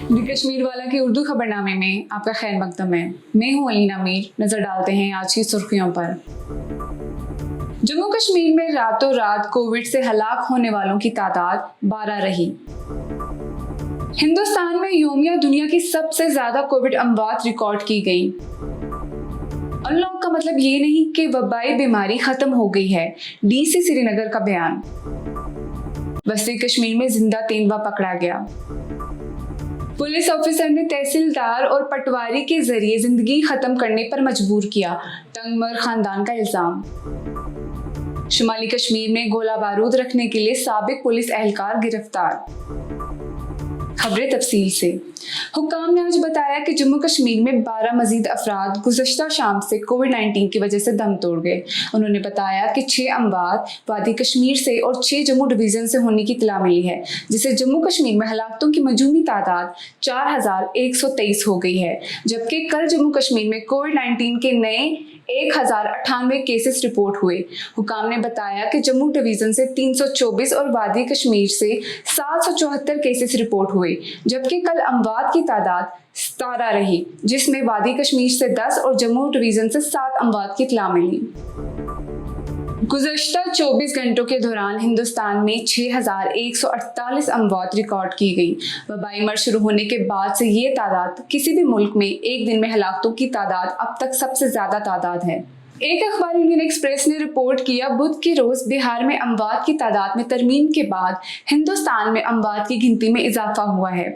दी कश्मीर वाला के उर्दू खबरनामे में आपका खैर मकदम है। मैं हूं अलीना मीर। नजर डालते हैं आज की सुर्खियों पर। जम्मू कश्मीर में रातों रात कोविड से हलाक होने वालों की तादाद 12 रही। हिंदुस्तान में योमिया दुनिया की सबसे ज्यादा कोविड अमवात रिकॉर्ड की गई। अनलॉक का मतलब ये नहीं कि वबाई बीमारी खत्म हो गई है। डीसी श्रीनगर का बयान। वस्ती कश्मीर में जिंदा तेंदुआ पकड़ा गया। पुलिस ऑफिसर ने तहसीलदार और पटवारी के जरिए जिंदगी खत्म करने पर मजबूर किया, तंगमर खानदान का इल्जाम। शुमाली कश्मीर में गोला बारूद रखने के लिए साबिक पुलिस एहलकार गिरफ्तार। खबरें तफसील से। हुक्काम ने आज बताया कि जम्मू कश्मीर में 12 मजीद अफराद गुज़श्ता शाम से कोविड-19 की वजह से दम तोड़ गए। उन्होंने बताया कि 6 अमवात वादी कश्मीर से और 6 जम्मू डिवीजन से होने की इत्तला मिली है, जिससे जम्मू कश्मीर में हलाकतों की मजमूई तादाद 4123 हो गई है। जबकि कल जम्मू कश्मीर में कोविड-19 के नए 1098 केसेस रिपोर्ट हुए। हुकाम ने बताया कि जम्मू डिवीजन से 324 और वादी कश्मीर से 774 केसेस रिपोर्ट हुए, जबकि कल अमवात की तादाद 17 रही, जिसमें वादी कश्मीर से 10 और जम्मू डिवीजन से 7 अमवात की इत्तला मिली। गुज़श्ता 24 घंटों के दौरान हिंदुस्तान में 6148 अमवात रिकॉर्ड की गई। वबाई मर्ज शुरू होने के बाद से ये तादाद किसी भी मुल्क में एक दिन में हलाकतों की तादाद अब तक सबसे ज्यादा तादाद है। एक अखबार इंडियन एक्सप्रेस ने रिपोर्ट किया, बुध के रोज बिहार में अमवात की तादाद में तरमीम के बाद हिंदुस्तान में अमवात की गिनती में इजाफा हुआ है।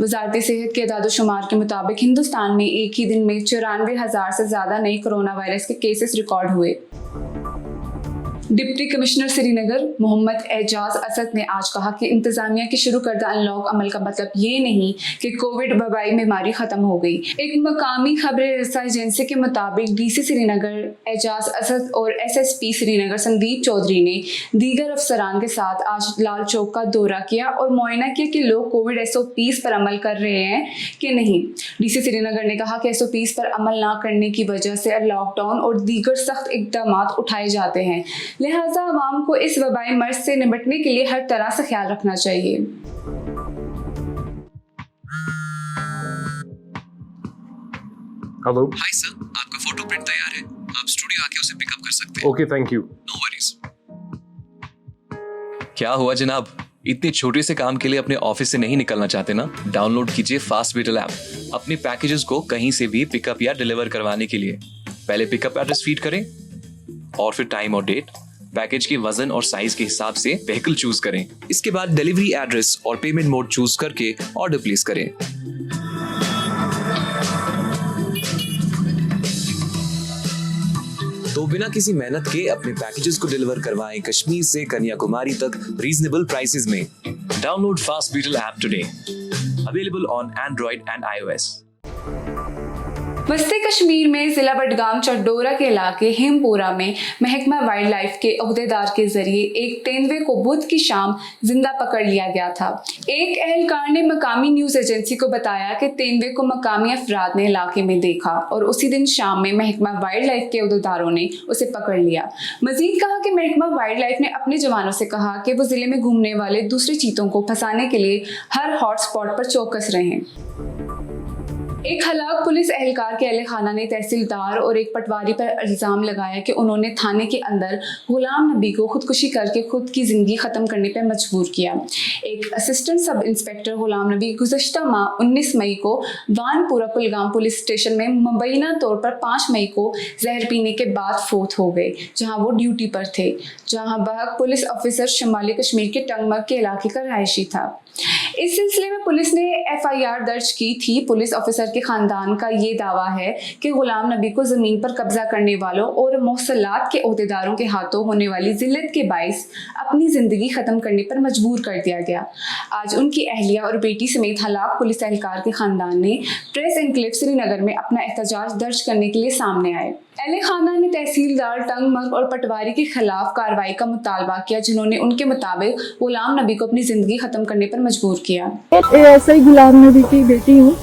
वजारत सेहत के इदाद-ओ-शुमार के मुताबिक हिंदुस्तान में एक ही दिन में 94,000 से ज्यादा नए कोरोना वायरस के केसेस रिकॉर्ड हुए। डिप्टी कमिश्नर श्रीनगर मोहम्मद एजाज असद ने आज कहा कि इंतजामिया की शुरू करदा अनलॉक अमल का मतलब ये नहीं कि कोविड वबाई बीमारी खत्म हो गई। एक मकामी खबर रसा एजेंसी के मुताबिक डीसी श्रीनगर एजाज असद और एसएसपी श्रीनगर संदीप चौधरी ने दीगर अफसरान के साथ आज लाल चौक का दौरा किया और मुआयना किया कि लोग कोविड SOPs पर अमल कर रहे हैं कि नहीं। डीसी श्रीनगर ने कहा कि SOPs पर अमल ना करने की वजह से लॉकडाउन और दीगर सख्त इक़दाम उठाए जाते हैं, लिहाजा आवाम को इस वबाई मर्ज से निपटने के लिए हर तरह से ख्याल रखना चाहिए। हेलो। हाय सर, आपका फोटो प्रिंट तैयार है, आप स्टूडियो आके उसे पिकअप कर सकते हैं। Okay, thank you. No worries. क्या हुआ जनाब, इतने छोटे से काम के लिए अपने ऑफिस से नहीं निकलना चाहते ना? डाउनलोड कीजिए फास्ट बीटल ऐप अपने पैकेजेस को कहीं से भी पिकअप या डिलीवर करवाने के लिए। पहले पिकअप एड्रेस फीड करें और फिर टाइम और डेट, पैकेज के वजन और साइज के हिसाब से व्हीकल चूज करें। इसके बाद डिलीवरी एड्रेस और पेमेंट मोड चूज करके ऑर्डर प्लेस करें। तो बिना किसी मेहनत के अपने पैकेजेस को डिलीवर करवाएं कश्मीर से कन्याकुमारी तक रीजनेबल प्राइसेस में। Download Fast Beetle app today, available on Android and iOS। वस्ती कश्मीर में जिला बडगाम चड्डोरा के इलाके हिमपुरा में महकमा वाइल्ड लाइफ के अहदेदार के जरिए एक तेंदुए को बुध की शाम जिंदा पकड़ लिया गया था। एक एहलकार ने मकामी न्यूज एजेंसी को बताया कि तेंदुए को मकामी अफराद ने इलाके में देखा और उसी दिन शाम में महकमा वाइल्ड लाइफ के अहदेदारों ने उसे पकड़ लिया। मजीद कहा कि महकमा वाइल्ड लाइफ ने अपने जवानों से कहा कि वो जिले में घूमने वाले दूसरे चीतों को फंसाने के लिए हर हॉट स्पॉट पर चौकस रहें। एक हलाक पुलिस एहलकार के अहले खाना ने तहसीलदार और एक पटवारी पर इल्जाम लगाया कि उन्होंने थाने के अंदर गुलाम नबी को खुदकुशी करके खुद की जिंदगी खत्म करने पर मजबूर किया। एक assistant sub inspector Ghulam Nabi गुज़श्ता माह 19 मई को वानपुरा कुलगाम पुलिस स्टेशन में मुबैना तौर पर 5 मई को जहर पीने के बाद फोत हो गए, जहां वो ड्यूटी पर थे। जहां बहक पुलिस ऑफिसर शुमाली कश्मीर के टंगमर के इलाके का रहायशी था। इस सिलसिले में पुलिस ने FIR दर्ज की थी। पुलिस ऑफिसर के खानदान का ये दावा है कि गुलाम नबी को जमीन पर कब्जा करने वालों और मौसलात के ओहदेदारों के हाथों होने वाली जिल्लत के बाइस अपनी जिंदगी खत्म करने पर मजबूर कर दिया गया। आज उनकी अहलिया और बेटी समेत हलाक पुलिस एहलकार के खानदान ने प्रेस एनक्लेव श्रीनगर में अपना एहतजाज दर्ज करने के लिए सामने आए। अहले खाना ने तहसीलदार टंगमर और पटवारी के खिलाफ कार्रवाई का मुतालबा किया, जिन्होंने उनके मुताबिक गुलाम नबी को अपनी जिंदगी खत्म करने पर मजबूर किया। ASI गुलाम नबी की बेटी हूँ,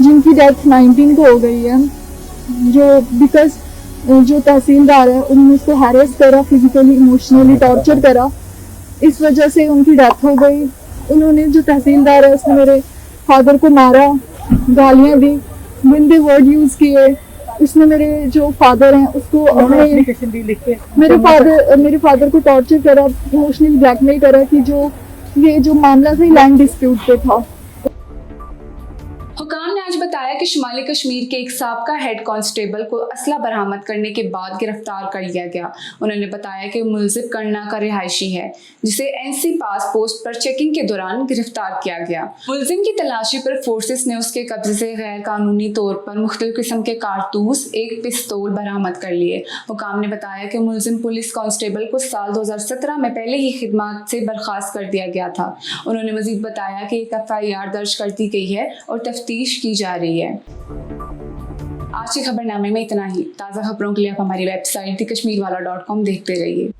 जिनकी डेथ 19 को हो गई है। जो तहसीलदार है उन्होंने उसको हैरेस करा, फिजिकली इमोशनली टॉर्चर करा, इस वजह से उनकी डेथ हो गई। उन्होंने जो तहसीलदार है उसने मेरे फादर को मारा, गालियां दी, गंदे वर्ड यूज किए। उसने मेरे जो फादर हैं उसको अपने मेरे फादर को टॉर्चर करा, इमोशनली ब्लैकमेल करा कि जो मामला था लैंड डिस्प्यूट पे था। हुकाम ने आज बताया कि शुमाली कश्मीर के एक साबका हेड कांस्टेबल को असला बरामद करने के बाद गिरफ्तार कर लिया गया। उन्होंने बताया कि मुलजिम करना का रिहायशी है, जिसे एनसी पास पोस्ट पर चेकिंग के दौरान गिरफ्तार किया गया। मुलजिम की तलाशी पर फोर्सेस ने उसके कब्जे से गैर कानूनी तौर पर मुख्तलिफ किस्म के कारतूस, एक पिस्तौल बरामद कर लिए। हुकाम ने बताया कि मुलजिम पुलिस कांस्टेबल को साल 2017 में पहले ही खिदमत से बर्खास्त कर दिया गया था। उन्होंने मजीद बताया कि एक FIR दर्ज कर दी गई है और तफ्तीश की जा रही है। आज के खबरनामे में इतना ही। ताज़ा खबरों के लिए आप हमारी वेबसाइट theKashmirwala.com देखते रहिए।